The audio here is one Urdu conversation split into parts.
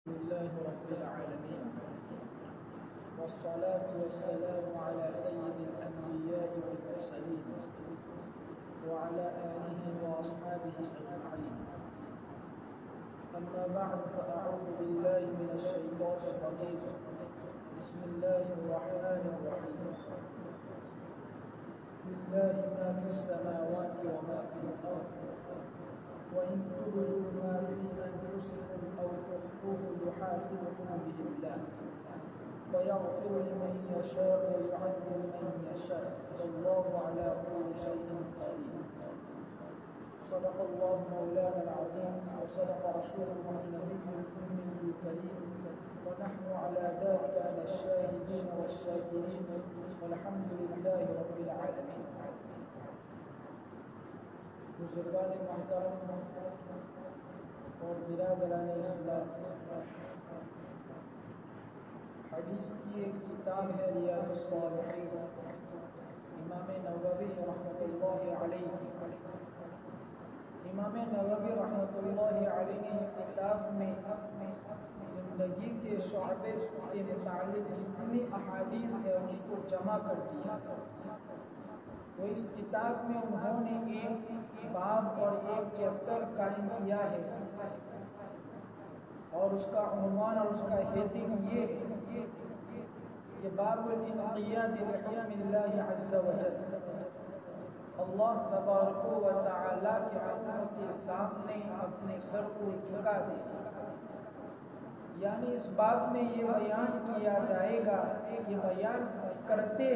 لله رب العالمين والصلاة والسلام على سيد الأنبياء والمرسلين وعلى آله وأصحابه أجمعين. أما بعد فأعوذ بالله من الشيطان الرجيم. بسم الله الرحمن الرحيم. لله ما في السماوات وما في الأرض وإن تبدوا ما في أنفسكم أو تخفوه يحاسبكم به الله فيغفر لمن يشاء ويعذب من يشاء والله على كل شيء قدير. صدق الله مولانا العظيم وصدق رسوله النبي الأمي الكريم ونحن على ذلك من الشاهدين والشاكرين والحمد لله رب العالمين. بزرگان محترم اور برادران اسلام، حدیث کی ایک کتاب ہے ریاض الصالحین، امام نووی رحمۃ اللہ علیہ. امام نووی رحمۃ اللہ علیہ نے اس کتاب میں زندگی کے شعبے کے متعلق جتنی احادیث ہے اس کو جمع کر دیا. تو اس کتاب میں انہوں نے ایک باب اور ایک چیپٹر قائم کیا ہے اور اس کا عنوان اور اس کا ہیڈنگ یہ ہے کہ باب الانقیاد لحکم اللہ عز وجل، اللہ تبارک و تعالی کے حکم کے سامنے اپنے سر کو جھکا دے. یعنی اس باب میں یہ بیان کیا جائے گا، یہ بیان کرتے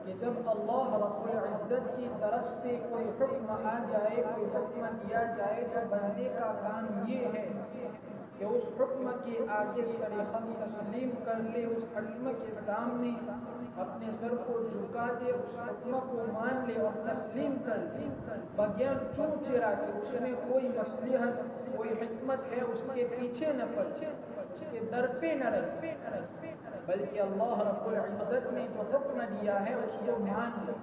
کہ جب اللہ رب العزت کی طرف سے کوئی حکم آ جائے، کوئی حکم دیا جائے تو بندے کا کام یہ ہے کہ اس حکم کے آگے سر خم تسلیم کر لے، اس حکم کے سامنے اپنے سر کو جھکا دے، اس حکم کو مان لے اور تسلیم کر لے بغیر چون چرا کے اس میں کوئی مصلحت کوئی حکمت ہے اس کے پیچھے نہ پڑے، اس کے در پہ نہ رہے، بلکہ اللہ رب العزت نے جو حکم دیا ہے اس کو مان لے.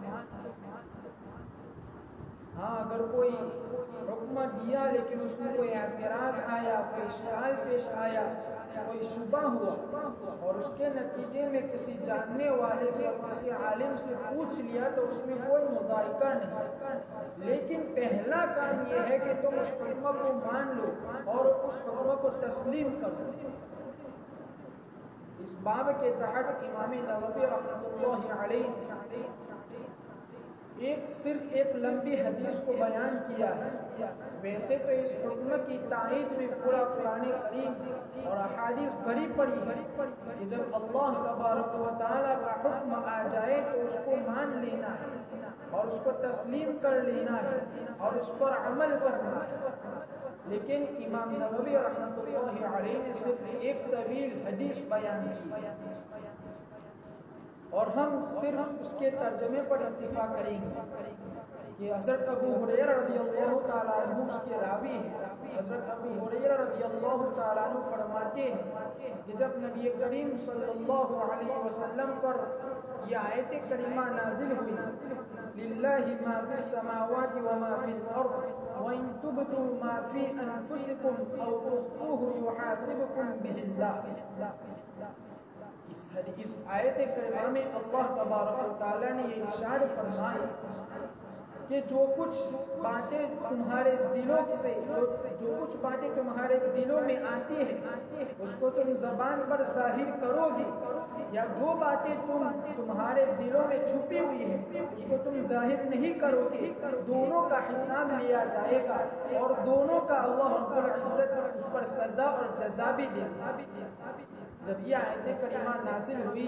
ہاں اگر کوئی حکم دیا لیکن اس میں کوئی اعتراض آیا، کوئی اشکال پیش آیا، کوئی شبہ ہوا اور اس کے نتیجے میں کسی جاننے والے سے اور کسی عالم سے پوچھ لیا تو اس میں کوئی مضائقہ نہیں، لیکن پہلا کام یہ ہے کہ تم اس حکم کو مان لو اور اس حکم کو تسلیم کر لو. اس باب کے تحت امام نووی رحمۃ اللہ علیہ صرف ایک لمبی حدیث کو بیان کیا ہے. ویسے تو اس حکم کی تائید میں پورا قرآن کریم اور احادیث بھری پڑی ہے کہ جب اللہ تبارک و تعالیٰ کا حکم آ جائے تو اس کو مان لینا ہے اور اس کو تسلیم کر لینا ہے اور اس پر عمل کرنا ہے. لیکن امام نووی رحمۃ اللہ علیہ نے صرف ایک طویل حدیث بیان کی اور ہم صرف اس کے ترجمے پر اتفاق کریں گے کہ حضرت ابو ہریرہ رضی اللہ تعالیٰ عنہ اس کے راوی ہیں. حضرت ابو ہریرہ رضی اللہ تعالیٰ عنہ فرماتے ہیں کہ جب نبی کریم صلی اللہ علیہ وسلم پر یہ آیت کریمہ نازل ہوئی، للہ ما فی السماوات وما فی الارض وَإِن تُبْدُوا مَا فِي أَنفُسِكُمْ أَوْ تُخْفُوهُ يُحَاسِبْكُم بِهِ اللَّهُ. اس آیت کریمہ میں اللہ تبارک و تعالیٰ نے یہ ارشاد فرمایا کہ جو کچھ باتیں تمہارے دلوں سے جو کچھ باتیں تمہارے دلوں میں آتی ہیں اس کو تم زبان پر ظاہر کرو گے، یا جو باتیں تمہارے دلوں میں چھپی ہوئی ہیں اس کو تم ظاہر نہیں کرو گے، دونوں کا حساب لیا جائے گا اور دونوں کا اللہ رب العزت اس پر سزا اور جزا بھی دے گا. جب یہ آیت کریمہ نازل ہوئی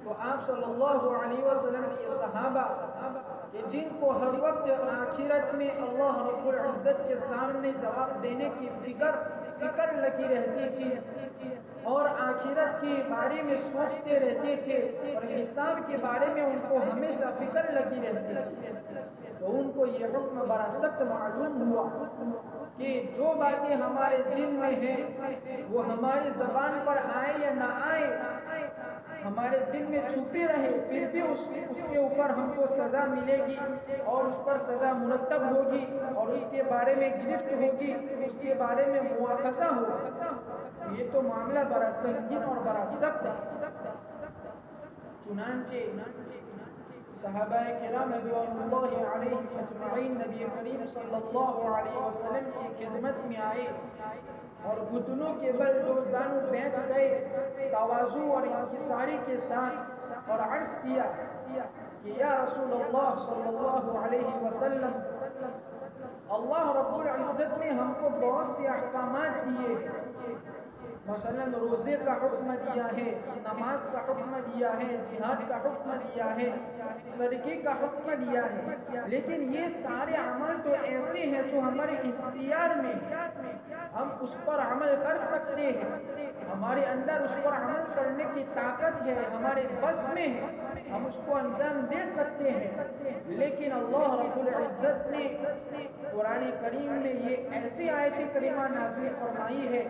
تو آپ صلی اللہ علیہ وسلم نے یہ صحابہ کہ جن کو ہر وقت آخرت میں اللہ رب العزت کے سامنے جواب دینے کی فکر لگی رہتی تھی اور آخرت کے بارے میں سوچتے رہتے تھے اور حساب کے بارے میں ان کو ہمیشہ فکر لگی رہتی تھی، تو ان کو یہ حکم بڑا سخت معلوم ہوا کہ جو باتیں ہمارے دل میں ہیں وہ ہماری زبان پر آئے یا نہ آئے ہمارے دل میں چھپے رہے پھر بھی اس کے اوپر ہم کو سزا ملے گی اور اس پر سزا مرتب ہوگی اور اس کے بارے میں گرفت ہوگی، اس کے بارے میں مواخذہ ہوگا، یہ تو معاملہ بڑا سنگین اور بڑا سخت ہے۔ چنانچہ صحابہ کرام رضوان اللہ علیہم اجمعین نبی کریم صلی اللہ علیہ وسلم کی خدمت میں آئے اور گھٹنوں کے بل دو زانو بیٹھ گئے تواضع اور انکساری کے ساتھ اور عرض کیا کہ یا رسول اللہ صلی اللہ علیہ وسلم، اللہ رب العزت نے ہم کو بہت سے احکامات دیے ہیں، مثلا روزے کا حکم دیا ہے، نماز کا حکم دیا ہے، جہاد کا حکم دیا ہے، صدقے کا حکم دیا ہے، لیکن یہ سارے عمل تو ایسے ہیں جو ہمارے اختیار میں ہم اس پر عمل کر سکتے ہیں، ہمارے اندر اس پر عمل کرنے کی طاقت ہے، ہمارے بس میں ہے، ہم اس کو انجام دے سکتے ہیں، لیکن اللہ رب العزت نے قرآن کریم میں یہ ایسی آیت کریمہ نازل فرمائی ہے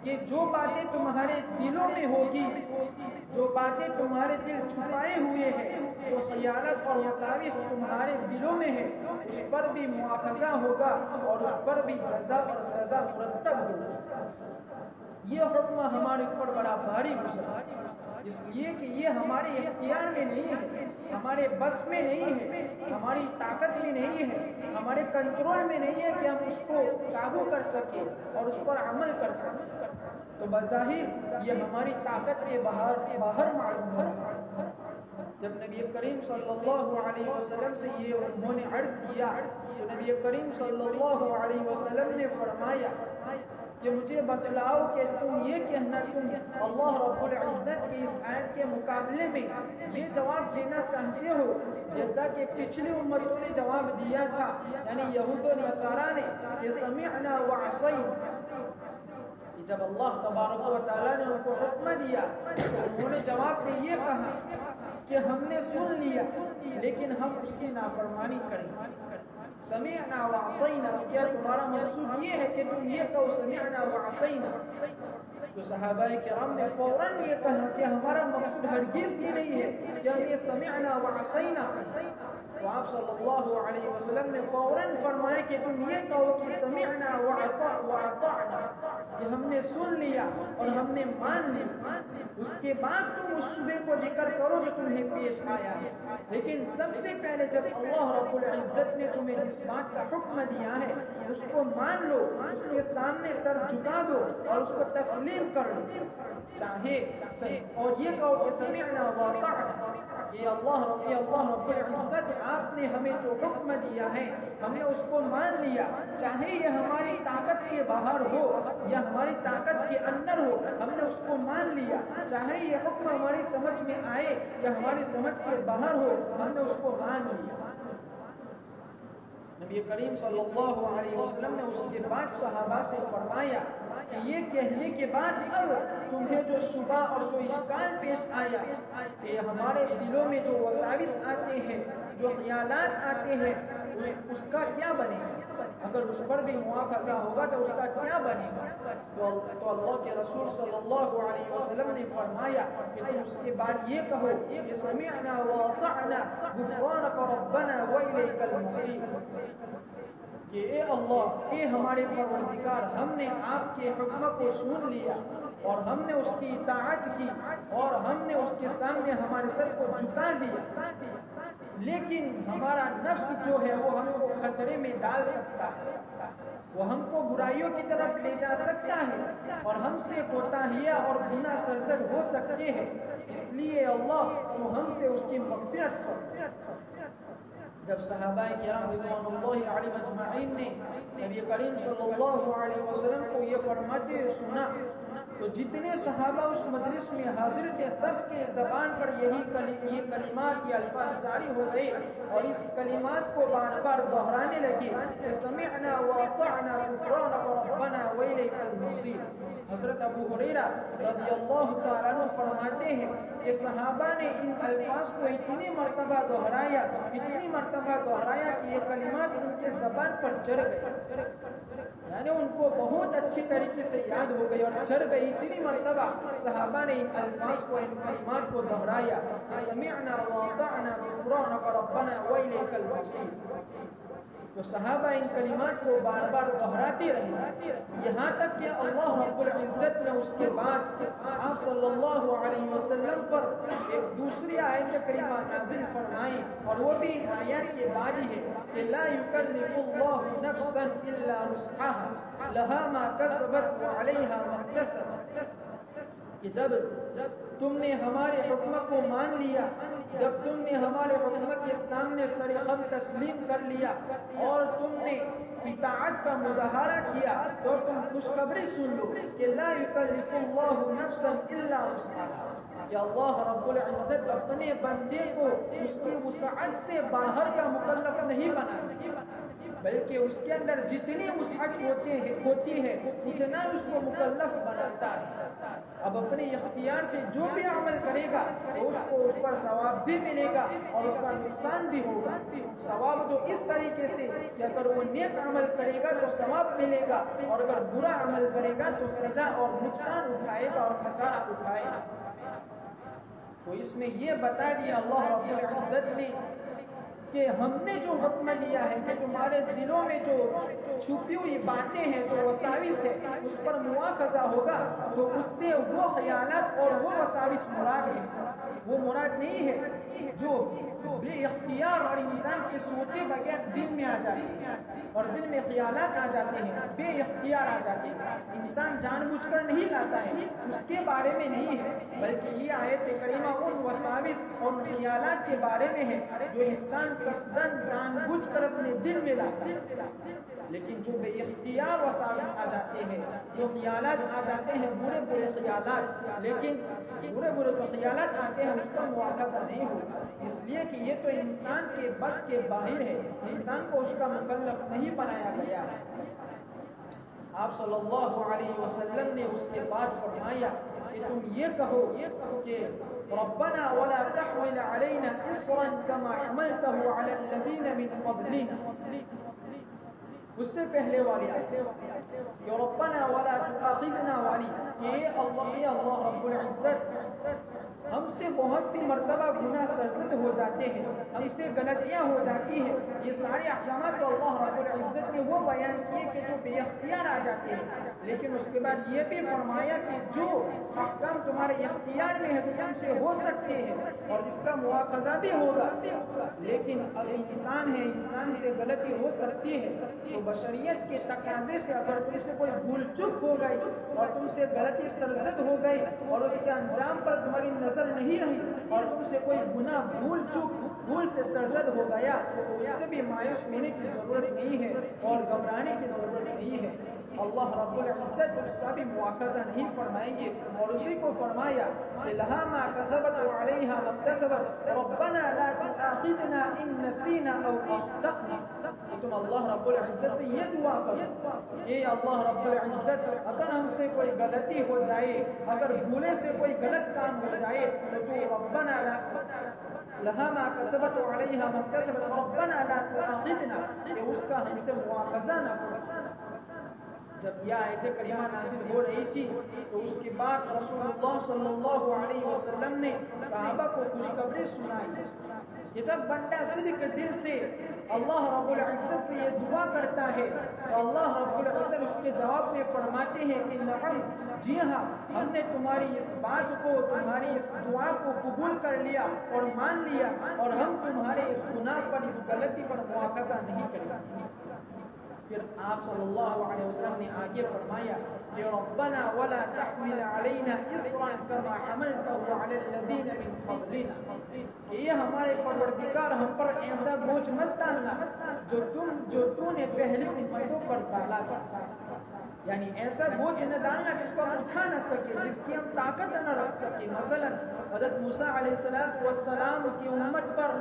کہ جو باتیں تمہارے دلوں میں ہوگی، جو باتیں تمہارے دل چھپائے ہوئے ہیں، جو خیانت اور وساوس تمہارے دلوں میں ہے، اس پر بھی مواخذہ ہوگا اور اس پر بھی جزا اور سزا مرتب ہوگی۔ یہ حکم ہمارے اوپر بڑا بھاری گزرا، اس لیے کہ یہ ہمارے اختیار میں نہیں ہے، ہمارے بس میں نہیں ہے، ہماری طاقت میں نہیں ہے، ہمارے کنٹرول میں نہیں ہے کہ ہم اس کو قابو کر سکیں اور اس پر عمل کر سکیں۔ تو بظاہر یہ ہماری طاقت کے باہر معلوم ہو رہا ہے۔ جب نبی کریم صلی اللہ علیہ وسلم سے یہ انہوں نے عرض کیا تو نبی کریم صلی اللہ علیہ وسلم نے فرمایا کہ مجھے بتلاؤ کہ تم یہ کہنا، تم اللہ رب العزت کی اس آیت کے مقابلے میں یہ جواب دینا چاہتے ہو جیسا کہ پچھلی امتوں نے جواب دیا تھا، یعنی یہود و نصارا نے، کہ سمعنا وعصینا، جب اللہ تبارک و تعالیٰ نے ان کو حکم دیا انہوں نے جواب میں یہ کہا کہ ہم نے سن لیا لیکن ہم اس کی نافرمانی کریں۔ سمعنا وعصینا، کیا تمہارا مقصود یہ ہے کہ تم یہ کہو سمعنا وعصینا؟ تو صحابہ کرام نے فوراً یہ کہا کہ ہمارا مقصود ہرگز یہ نہیں ہے کہ ہم یہ سمعنا وعصینا کہیں۔ تو آپ صلی اللہ علیہ وسلم نے فوراً فرمایا کہ تم یہ کہو کہ سمعنا وأطعنا، کہ ہم نے سن لیا اور ہم نے مان لیا، اس کے بعد تم اس شبے کو ذکر کرو جو تمہیں پیش آیا ہے۔ لیکن سب سے پہلے جب اللہ رب العزت نے تمہیں جس بات کا حکم دیا ہے اس کو مان لو، اس کے سامنے سر جھکا دو اور اس کو تسلیم کر لو، چاہے اور یہ کہو کہ سمعنا وأطعنا، کہ اللہ رب العزت آپ نے ہمیں جو حکم دیا ہے ہم نے اس کو مان لیا، چاہے یہ ہماری طاقت کے باہر ہو یا ہماری طاقت کے اندر ہو، ہم نے اس کو مان لیا، چاہے یہ حکم ہماری سمجھ میں آئے یا ہماری سمجھ سے باہر ہو، ہم نے اس کو مان لیا۔ نبی کریم صلی اللہ علیہ وسلم نے اس کے بعد صحابہ سے فرمایا کہ یہ کہنے کے بعد اب تمہیں جو شبہ اور جو اشکال پیش آیا کہ ہمارے دلوں میں جو وساوس آتے ہیں، جو خیالات آتے ہیں، اس کا کیا بنے گا؟ اگر اس پر بھی مواخذہ ہوگا تو اس کا کیا بنے گا؟ تو اللہ کے رسول صلی اللہ علیہ وسلم نے فرمایا کہ تم اس کے بعد یہ کہو کہ سمعنا واطعنا غفرانک ربنا والیک المصیر، کہ اے اللہ، اے ہمارے پروردگار، ہم نے آپ کے حکم کو سن لیا اور ہم نے اس کی اطاعت کی اور ہم نے اس کے سامنے ہمارے سر کو جھکا دیا، لیکن ہمارا نفس جو ہے وہ ہم کو خطرے میں ڈال سکتا ہے، وہ ہم کو برائیوں کی طرف لے جا سکتا ہے اور ہم سے کوتاہیاں اور گناہ سرزد ہو سکتے ہیں، اس لیے اللہ تو ہم سے اس کی مغفرت کر۔ جب صحابہ کرام رضوان اللہ علیہم اجمعین نے نبی کریم صلی اللہ علیہ وسلم کو یہ فرماتے ہوئے سنا تو جتنے صحابہ اس مجلس میں حاضر تھے سب کے زبان پر یہ کلمات، یہ الفاظ جاری ہو گئے اور اس کلمات کو بار بار دہرانے لگے کہ سمعنا واطعنا غفرانک ربنا والیک المصیر۔ حضرت ابو ہریرہ رضی اللہ تعالیٰ عنہ فرماتے ہیں کہ صحابہ نے ان الفاظ کو اتنی مرتبہ دہرایا کہ یہ کلمات ان کے زبان پر چڑھ گئے، یعنی ان کو بہت اچھی طریقے سے یاد ہو گئی اور چڑھ گئی. اتنی مرتبہ صحابہ نے ان الفاظ کو، ان کلمات کو دہرایا کہ سمعنا واطعنا غفرانک ربنا والیک المصیر. تو صحابہ ان کلمات کو بار بار دہراتے رہے یہاں تک کہ اللہ رب العزت نے اس کے بعد آپ صلی اللہ علیہ وسلم پر ایک دوسری آیت کریمہ نازل فرمائی، اور وہ بھی ان آیات کے بعد ہی ہے کہ لا یکلف اللہ نفسا الا وسعها لها ما کسبت وعلیہا ما اکتسبت. کہ جب تم نے ہمارے حکم کو مان لیا، جب تم نے ہمارے حکم کے سامنے سر خم تسلیم کر لیا اور تم نے اطاعت کا مظاہرہ کیا، تو تم خوشخبری سن لو کہ لا یکلف اللہ نفسا الا وسعها، کہ اللہ رب العزت اپنے بندے کو اس کی وسعت سے باہر کا مکلف نہیں بنا، بلکہ اس کے اندر جتنی وسعت ہوتی ہے اتنا اس کو مکلف بناتا ہے. اب اپنے اختیار سے جو بھی عمل کرے گا اس کو اس پر ثواب بھی ملے گا اور اس کا نقصان بھی ہوگا. ثواب تو اس طریقے سے کہ اگر وہ نیک عمل کرے گا تو ثواب ملے گا، اور اگر برا عمل کرے گا تو سزا اور نقصان اٹھائے گا اور خسارہ اٹھائے گا. تو اس میں یہ بتا دیا اللہ رب العزت نے کہ ہم نے جو حکم لیا ہے کہ تمہارے دلوں میں جو چھپی ہوئی باتیں ہیں، جو وساوس ہے، اس پر مواخذہ ہوگا. تو اس سے وہ خیالات اور وہ وساوس مراد ہے، وہ مراد نہیں ہے جو بے اختیار اور انسان کے سوچے بغیر دل میں آ جاتے ہیں اور دل میں خیالات آ جاتے ہیں، بے اختیار آ جاتے ہیں. انسان جان بوجھ کر نہیں لاتا ہے، اس کے بارے میں نہیں ہے، بلکہ یہ آیت کریمہ ان وساوس اور خیالات کے بارے میں ہے جو انسان قصداً جان بوجھ کر اپنے دل میں لاتا ہے. لیکن جو بے اختیار وساوس آ جاتے ہیں، جو خیالات آ جاتے ہیں برے برے خیالات، لیکن برے برے جو خیالات آتے ہیں اس پر مواخذہ نہیں ہوگا، اس لیے کہ یہ تو انسان کے بس کے باہر ہے، انسان کو اس کا مکلف نہیں بنایا گیا ہے. آپ صلی اللہ علیہ وسلم نے اس کے بعد فرمایا کہ تم یہ کہو کہ ربنا ولا تحمل علينا اصرا كما حملته على الذين من قبلنا. اس سے پہلے والی آیت کہ ربنا ولا تؤاخذنا والی، کہ اللہ رب العزت ہم سے بہت سی مرتبہ گناہ سرزد ہو جاتے ہیں، ہم سے غلطیاں ہو جاتی ہیں. یہ سارے احکامات تو اللہ رب العزت نے وہ بیان کیے کہ جو بے اختیار آ جاتے ہیں، لیکن اس کے بعد یہ بھی فرمایا کہ جو احکام تمہارے اختیار میں ہے تو تم سے ہو سکتے ہیں اور اس کا مواخذہ بھی ہوگا. لیکن اب انسان ہے، انسان سے غلطی ہو سکتی ہے، تو بشریت کے تقاضے سے اگر تم سے کوئی بھول چک ہو گئی اور تم سے غلطی سرزد ہو گئی اور اس کے انجام پر تمہاری نظر نہیں رہی اور تم سے کوئی گناہ بھول سے سرزد ہو گیا، تو اس سے بھی مایوس ہونے کی ضرورت نہیں ہے اور گھبرانے کی ضرورت نہیں ہے. اللہ رب العزت اس کا بھی مواخذہ نہیں فرمائیں گے، اور اسی کو فرمایا کہ لہا ما کسبت وعلیہا ما اکتسبت ربنا لا تؤاخذنا ان نسینا او اخطأنا. تم اللہ رب العزت سے یہ دعا کرو کہ اللہ رب العزت اگر ہم سے کوئی غلطی ہو جائے، اگر بھولے سے کوئی غلط کام ہو جائے تو ربنا لہا ما کسبت وعلیہا ما اکتسبت ربنا لا تؤاخذنا، کہ اس کا ہم سے مواخذہ نہ ہو. جب یہ آیت کریمہ نازل ہو رہی تھی تو اس کے بعد رسول اللہ صلی اللہ علیہ وسلم نے صحابہ کو خوشخبری سنائی کہ جب بندہ صدق دل سے اللہ رب العزت سے یہ دعا کرتا ہے تو اللہ رب العزت اس کے جواب میں فرماتے ہیں کہ نعم، جی ہاں، ہم نے تمہاری اس بات کو، تمہاری اس دعا کو قبول کر لیا اور مان لیا، اور ہم تمہارے اس گناہ پر، اس غلطی پر مواخذہ نہیں کریں گے. پھر آپ صلی اللہ علیہ وسلم نے آگے فرمایا کہ ربنا ولا تحمل علينا اصرا كما حملته على الذين من قبلنا، کہ یہ ہمارے پروردگار ہم پر ایسا بوجھ مت ڈالنا جو تو نے پہلی امتوں پر ڈالا تھا. یعنی ایسا بوجھ نہ ڈالنا جس کو ہم اٹھا نہ سکے، جس کی ہم طاقت نہ رکھ سکے. مثلا حضرت موسیٰ علیہ السلام کی امت پر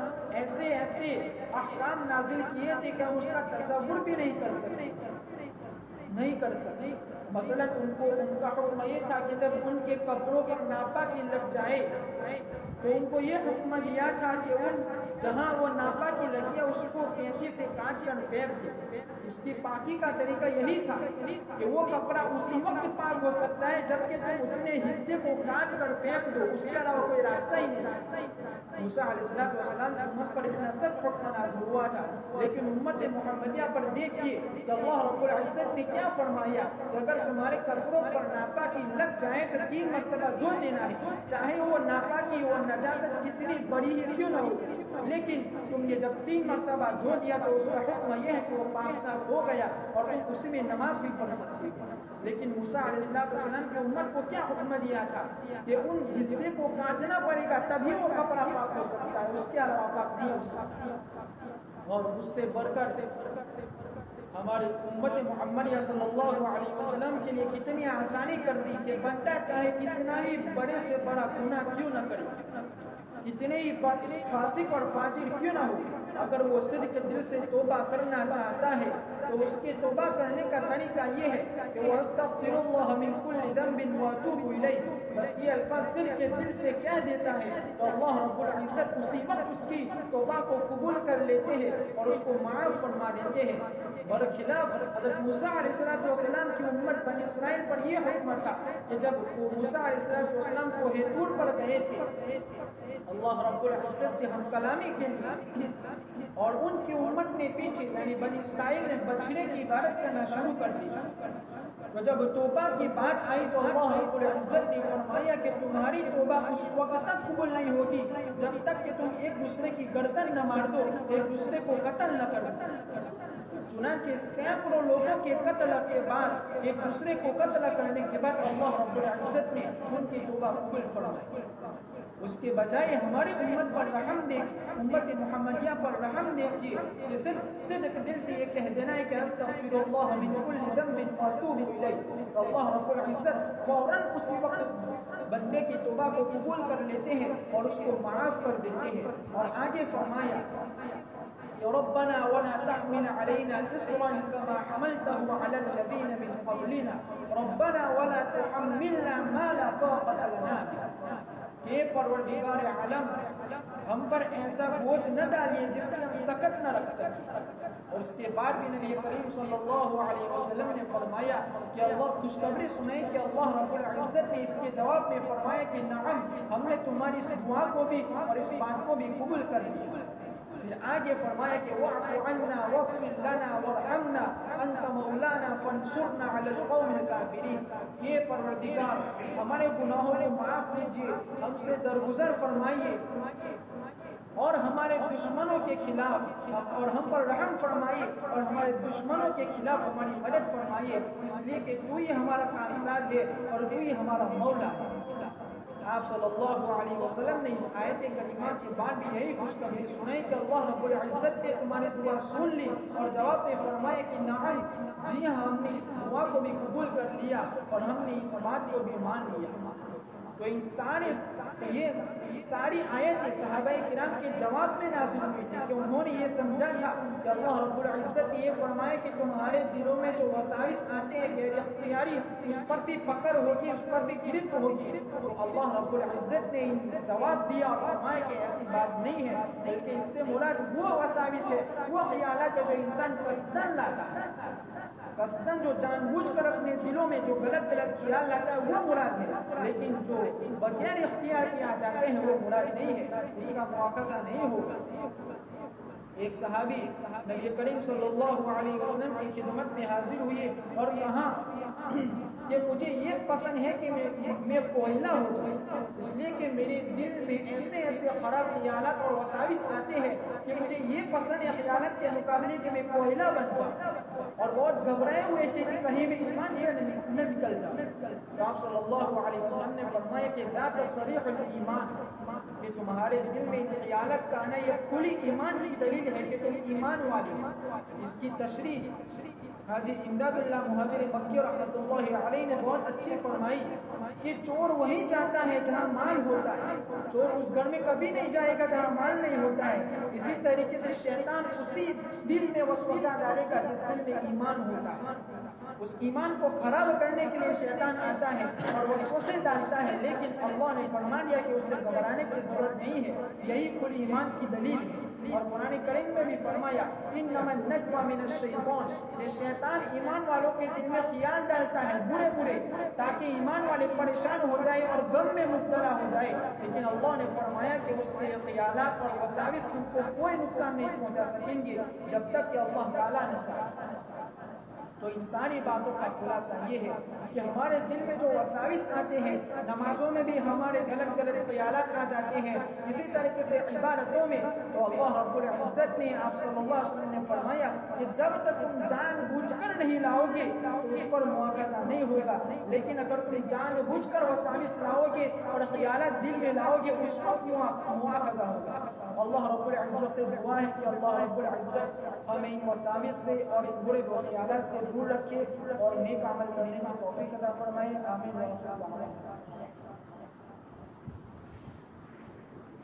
ایسے احکام نازل کیے تھے کہ ہم اس کا تصور بھی نہیں کر سکتے. مثلا ان کا حکم یہ تھا کہ جب ان کے کپڑوں پر ناپا کی لگ جائے تو ان کو یہ حکم دیا تھا کہ ان جہاں وہ ناپا کی لگی ہے اس کو کینچی سے کاٹ کر پھینک دے. اس کی پاکی کا طریقہ یہی تھا کہ وہ کپڑا اسی وقت پاک ہو سکتا ہے جبکہ تم اتنے حصے کو کاٹ کر پھینک دو، اس کے علاوہ کوئی راستہ ہی نہیں۔ موسیٰ علیہ السلام کی امت پر اتنا سخت حکم نازل ہوا تھا، لیکن امت محمدیہ پر دیکھیے کہ اللہ رب العزت نے کیا فرمایا کہ اگر تمہارے کپڑوں پر ناپاکی لگ جائے تو 3 مرتبہ دھو دینا ہے، چاہے وہ ناپاکی اور نجاست کتنی بڑی ہی کیوں نہ ہو، لیکن تم نے جب 3 مرتبہ دھو دیا تو اس کا حکم یہ ہے کہ وہ پاک صاف ہو گیا اور تم اسی میں نماز بھی پڑھ سکتے ہو۔ لیکن موسیٰ علیہ السلام کی امت کو کیا حکم دیا تھا کہ ان حصے کو کاٹنا پڑے گا تبھی وہ کپڑا پاک ہو سکتا ہے، اس کے علاوہ پاک نہیں ہو سکتا۔ اور اس سے بڑھ کر ہماری امت محمدیہ صلی اللہ علیہ وسلم کے لیے کتنی آسانی کر دی کہ بندہ چاہے کتنا ہی بڑے سے بڑا گناہ کیوں نہ کرے، کتنے ہی فاسق اور فاجر کیوں نہ ہو، اگر وہ صدق دل سے توبہ کرنا چاہتا ہے تو اس کے توبہ کرنے کا طریقہ یہ ہے کہ وہ استغفر اللہ من کل ذنب واتوب الیہ، بس یہ الفاظ صدق دل سے کہہ دیتا ہے تو اللہ رب العزت اسی وقت اس کی توبہ کو قبول کر لیتے ہیں اور اس کو معاف فرما دیتے ہیں۔ برخلاف حضرت موسیٰ علیہ السلام کی امت بنی اسرائیل پر یہ حکم تھا کہ جب موسیٰ علیہ السلام کو طور پر گئے تھے اللہ رب العزت سے ہم کلامی کے لیے، اور ان کی امت نے پیچھے یعنی بنی اسرائیل نے بچھڑے کی عبادت کرنا شروع کر دی، تو جب توبہ کی بات آئی تو اللہ رب العزت نے فرمایا کہ تمہاری توبہ اس وقت تک قبول نہیں ہوگی جب تک کہ تم ایک دوسرے کی گردن نہ مار دو، ایک دوسرے کو قتل نہ کرو۔ چنانچہ سینکڑوں لوگوں کے قتل کے بعد، ایک دوسرے کو قتل کرنے کے بعد اللہ رب العزت نے ان کی توبہ قبول فرمائی۔ اس کے بجائے ہماری امت پر رحم دیکھیے، امت محمدیہ پر رحم دیکھیے کہ صرف صدق دل سے یہ کہہ دینا ہے کہ استغفر اللہ من کل ذنب واتوب الیہ، تو اللہ رب العزت فوراً اسی وقت بندے کی توبہ کو قبول کر لیتے ہیں اور اس کو معاف کر دیتے ہیں۔ اور آگے فرمایا ربنا ولا تحمل علينا إصرا كما حملته على الذين من قبلنا ربنا ولا تحملنا ما لا طاقة لنا به، اے پروردگار عالم ہم پر ایسا بوجھ نہ ڈالیے جس سے ہم سکت نہ رکھ سکیں۔ اور اس کے بعد بھی نبی کریم صلی اللہ علیہ وسلم نے فرمایا کہ اللہ خوشخبری سنائے کہ اللہ رب العزت نے اس کے جواب میں فرمایا کہ نعم ہم نے تمہاری اس دعا کو بھی اور اس بات کو بھی قبول کر لیا۔ پھر آگے فرمایا کہ وَاعْفُ عَنَّا وَاغْفِرْ لَنَا وَارْحَمْنَا أَنْتَ مَوْلَانَا فَانْصُرْنَا عَلَى الْقَوْمِ الْكَافِرِينَ، یہ پروردگار ہمارے گناہوں کو معاف کیجیے، ہم سے درگزر فرمائیے اور ہمارے دشمنوں کے خلاف اور ہم پر رحم فرمائیے اور ہمارے دشمنوں کے خلاف ہماری مدد فرمائیے، اس لیے کہ تو ہی ہمارا کائنات ہے اور تو ہی ہمارا مولا ہے۔ آپ صلی اللہ علیہ وسلم نے اس آیت کریمہ کے بعد بھی یہی خوشخبری سنائی کہ اللہ رب العزت نے تمہاری دعا سن لی اور جواب میں فرمایا کہ نعم جی ہاں ہم نے اس دعا کو بھی قبول کر لیا اور ہم نے اس بات کو بھی مان لیا۔ تو یہ ساری آیتیں صحابہ کرام کے جواب میں نازل ہوئی تھی کہ انہوں نے یہ سمجھا تھا کہ اللہ رب العزت نے یہ فرمایا کہ تمہارے دلوں میں جو وساوس آتے ہیں غیر اختیاری اس پر بھی پکڑ ہوگی، اس پر بھی گرفت ہوگی۔ تو اللہ رب العزت نے جواب دیا اور فرمایا کہ ایسی بات نہیں ہے، بلکہ اس سے مراد وہ وساوس ہے، وہ خیالات ہے جو انسان قصدن لاتا ہے، قصدن جو جان بوجھ کر اپنے دلوں میں جو غلط خیال لاتا ہے وہ مراد ہے، لیکن جو بغیر اختیار کے آ جاتے ہیں وہ مراد نہیں ہے، اس کا مواخذہ نہیں ہوگا۔ ایک صحابی نبی کریم صلی اللہ علیہ وسلم کی خدمت میں حاضر ہوئے اور کہا کہ مجھے یہ پسند ہے کہ میں کوئلہ ہو جاؤں، اس لیے کہ میرے دل میں ایسے ایسے خراب خیالات اور وساوس آتے ہیں کہ مجھے یہ پسند ہے خیالات کے مقابلے کہ میں کوئلہ بن جاؤں، اور بہت گھبرائے ہوئے تھے کہ کہیں میں ایمان سے نہ نکل جاؤں۔ تو آپ صلی اللہ علیہ وسلم نے فرمایا کہ ذات صریح الایمان، کہ تمہارے دل میں خیالات کا آنا یہ کھلی ایمان کی دلیل ہے کہ تم ایمان والے ہیں۔ اس کی تشریح حاجی امداد اللہ مہاجر مکی رحمۃ اللہ علیہ نے بہت اچھی فرمائی کہ چور وہیں جاتا ہے جہاں مال ہوتا ہے، چور اس گھر میں کبھی نہیں جائے گا جہاں مال نہیں ہوتا ہے۔ اسی طریقے سے شیطان اسی دل میں وسوسہ ڈالے گا جس دل میں ایمان ہوتا ہے، اس ایمان کو خراب کرنے کے لیے شیطان آتا ہے اور وسوسے ڈالتا ہے، لیکن اللہ نے فرما دیا کہ اس سے گھبرانے کی ضرورت نہیں ہے، یہی کھلی ایمان کی دلیل ہے۔ اور قرآن کریم میں بھی فرمایا انما النجوى من الشیطان، یہ شیطان ایمان والوں کے دل میں خیال ڈالتا ہے برے برے تاکہ ایمان والے پریشان ہو جائے اور غم میں مبتلا ہو جائے، لیکن اللہ نے فرمایا کہ اس کے خیالات اور وساوس تم کو کوئی نقصان نہیں پہنچا سکیں گے جب تک کہ اللہ تعالیٰ نے چاہا۔ تو ان ساری باتوں کا خلاصہ یہ ہے کہ ہمارے دل میں جو وساوس آتے ہیں، نمازوں میں بھی ہمارے غلط غلط خیالات آ جاتے ہیں، اسی طریقے سے عبادتوں میں، تو اللہ رب العزت نے آپ صلی اللہ علیہ وسلم نے فرمایا کہ جب تک تم جان بوجھ کر نہیں لاؤ گے تو اس پر مواخذہ نہیں ہوگا، لیکن اگر تم جان بوجھ کر وساوس لاؤ گے اور خیالات دل میں لاؤ گے اس وقت مواخذہ ہوگا۔ اللہ رب العزت سے دعا ہے کہ اللہ رب العزت ہمیں ان وساوس سے اور ان برے خیالات سے دور رکھے اور نیک عمل کرنے کی توفیق عطا فرمائے۔ آمین۔